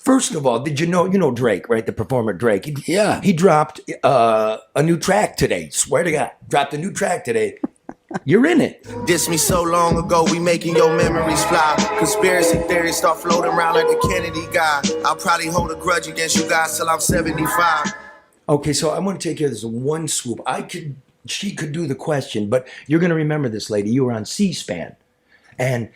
First of all, did you know Drake, right? The performer Drake. He dropped a new track today. Swear to God, dropped a new track today. You're in it. Diss me so long ago, we making your memories fly. Conspiracy theories start floating around like the Kennedy guy. I'll probably hold a grudge against you guys till I'm 75. Okay, so I want to take care of this in one swoop. She could do the question, but you're going to remember this lady. You were on C-SPAN, and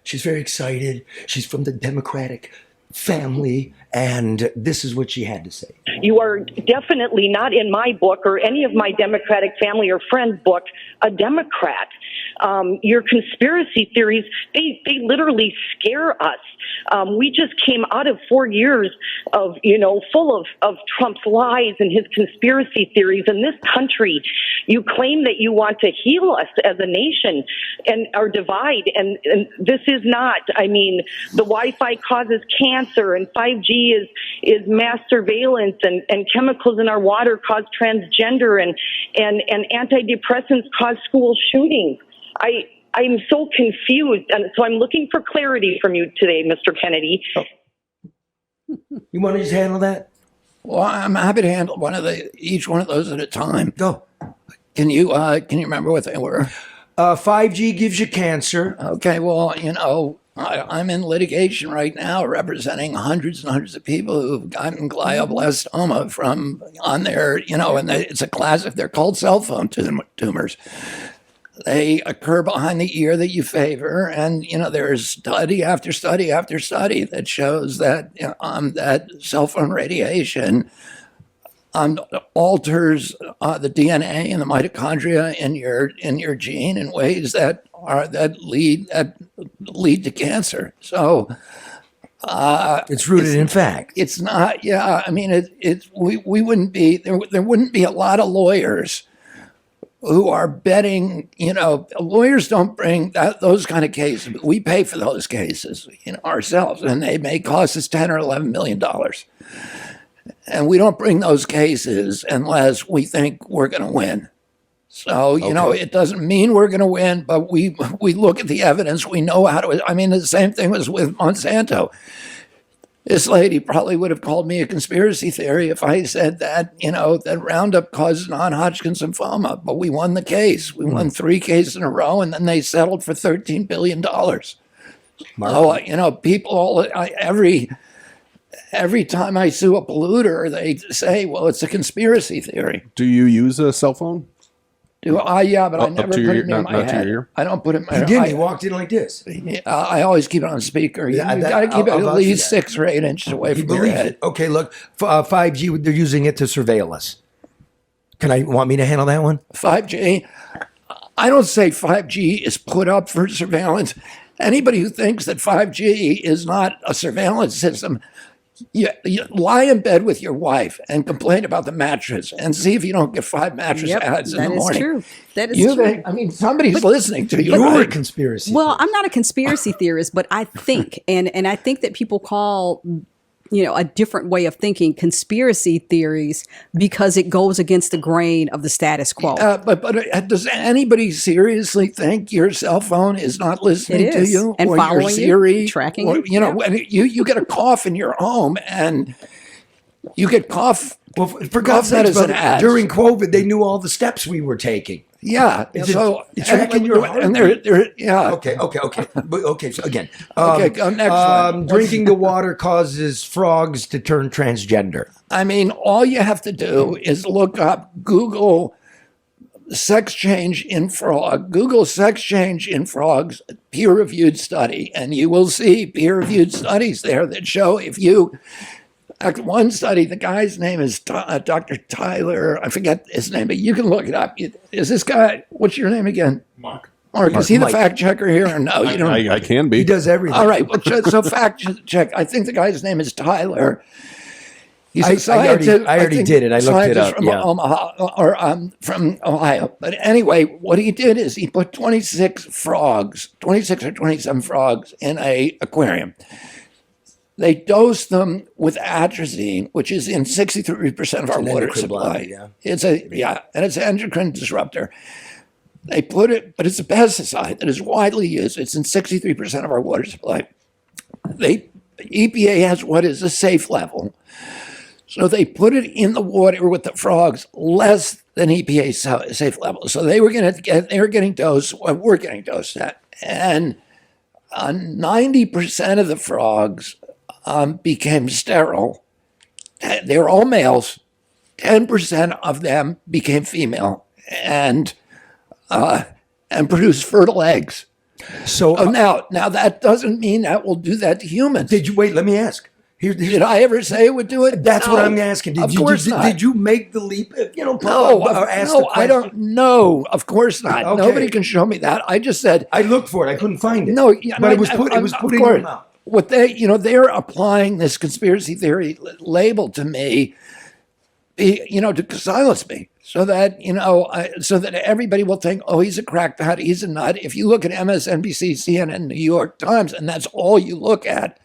she's very excited. She's from the Democratic family, and this is what she had to say. You are definitely not in my book or any of my Democratic family or friends' book a Democrat. Your conspiracy theories, they literally scare us. We just came out of 4 years of, full of Trump's lies and his conspiracy theories. In this country, you claim that you want to heal us as a nation and our divide. And this is not. I mean, the Wi-Fi causes cancer and 5G is mass surveillance and chemicals in our water cause transgender and antidepressants cause school shootings. I'm so confused, and so I'm looking for clarity from you today, Mr. Kennedy. Oh. You want to just handle that? Well, I'm happy to handle each one of those at a time. Go. Can you remember what they were? 5G gives you cancer. Okay, well, I'm in litigation right now representing hundreds and hundreds of people who've gotten glioblastoma from on their, and it's a classic. They're called cell phone tumors. They occur behind the ear that you favor, and there's study after study after study that shows that that cell phone radiation alters the DNA and the mitochondria in your gene in ways that lead to cancer. So it's rooted in fact. It's not. Yeah, I mean, we wouldn't be there wouldn't be a lot of lawyers who are betting, lawyers don't bring those kind of cases. We pay for those cases, ourselves, and they may cost us $10 or $11 million. And we don't bring those cases unless we think we're going to win. So, it doesn't mean we're going to win, but we look at the evidence. We know how to. I mean, the same thing was with Monsanto. This lady probably would have called me a conspiracy theory if I said that, that Roundup causes non-Hodgkin's lymphoma. But we won the case. We won 3 cases in a row, and then they settled for $13 billion. So, people, every time I sue a polluter, they say, well, it's a conspiracy theory. Do you use a cell phone? Yeah, but I never put it near my head. I don't put it in my head. He walked in like this. I always keep it on speaker. You got to keep it at least 6 or 8 inches away from your head. Okay, look, 5G, they're using it to surveil us. Want me to handle that one? 5G, I don't say 5G is put up for surveillance. Anybody who thinks that 5G is not a surveillance system, you lie in bed with your wife and complain about the mattress and see if you don't get 5 mattress ads in the morning. That is true. I mean, somebody's listening to you. You're a conspiracy theorist. I'm not a conspiracy theorist, but I think, and I think that people call, a different way of thinking conspiracy theories because it goes against the grain of the status quo. But does anybody seriously think your cell phone is not listening to you? And or following your Siri, you, tracking or, you? When you get a cough in your home and you get cough. Well, for God's sake, during COVID, they knew all the steps we were taking. Yeah. It's tracking your heart. And they're yeah. Okay. So again, next one. Drinking the water causes frogs to turn transgender. I mean, all you have to do is look up Google sex change in frog. Google sex change in frogs peer-reviewed study, and you will see peer-reviewed studies there that show if you. One study, the guy's name is Dr. Tyler. I forget his name, but you can look it up. Is this guy, what's your name again? Mark. Is he the fact checker here or no? You don't. I can be. He does everything. All right. Well, so fact check. I think the guy's name is Tyler. He's a scientist. I already did it. I looked it up. From Omaha or from Ohio. But anyway, what he did is he put 26 or 27 frogs in an aquarium. They dose them with atrazine, which is in 63% of our water supply. It's an endocrine disruptor. They put it, but it's a pesticide that is widely used. It's in 63% of our water supply. They EPA has what is a safe level. So they put it in the water with the frogs less than EPA's safe level. So they were getting dosed what we're getting dosed at. And 90% of the frogs became sterile. They were all males. 10% of them became female and produced fertile eggs. So Now that doesn't mean that will do that to humans. did you wait? Let me ask. Did I ever say it would do it? That's No, what I'm asking. Of course not. Did you make the leap? No, or ask no, the I question? don't know. Of course not. Okay. Nobody can show me that. I just said I looked for it. I couldn't find it. no. Yeah, but it was put. It was of put in your course. mouth. What they're applying this conspiracy theory label to me, to silence me, so that so that everybody will think, oh, he's a crackpot, he's a nut. If you look at MSNBC, CNN, New York Times, and that's all you look at,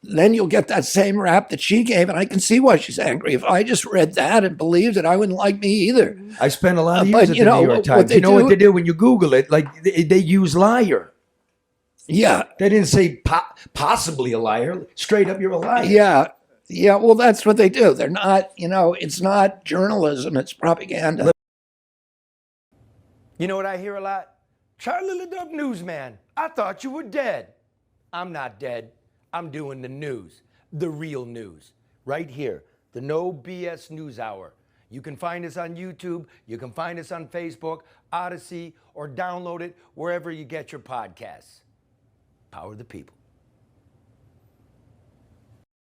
then you'll get that same rap that she gave, and I can see why she's angry. If I just read that and believed it, I wouldn't like me either. I spent a lot of But, years at the New York what Times. they You know what do- they do when you Google it? Like they use liar. Yeah, They didn't say possibly a liar. Straight up, you're a liar. yeah. Well, that's what they do. They're not. It's not journalism. It's propaganda. You know what I hear a lot? Charlie LeDuff newsman. I thought you were dead. I'm not dead. I'm doing the news, the real news, right here, the No BS News Hour. You can find us on YouTube. You can find us on Facebook, Odyssey, or download it wherever you get your podcasts. Power the people.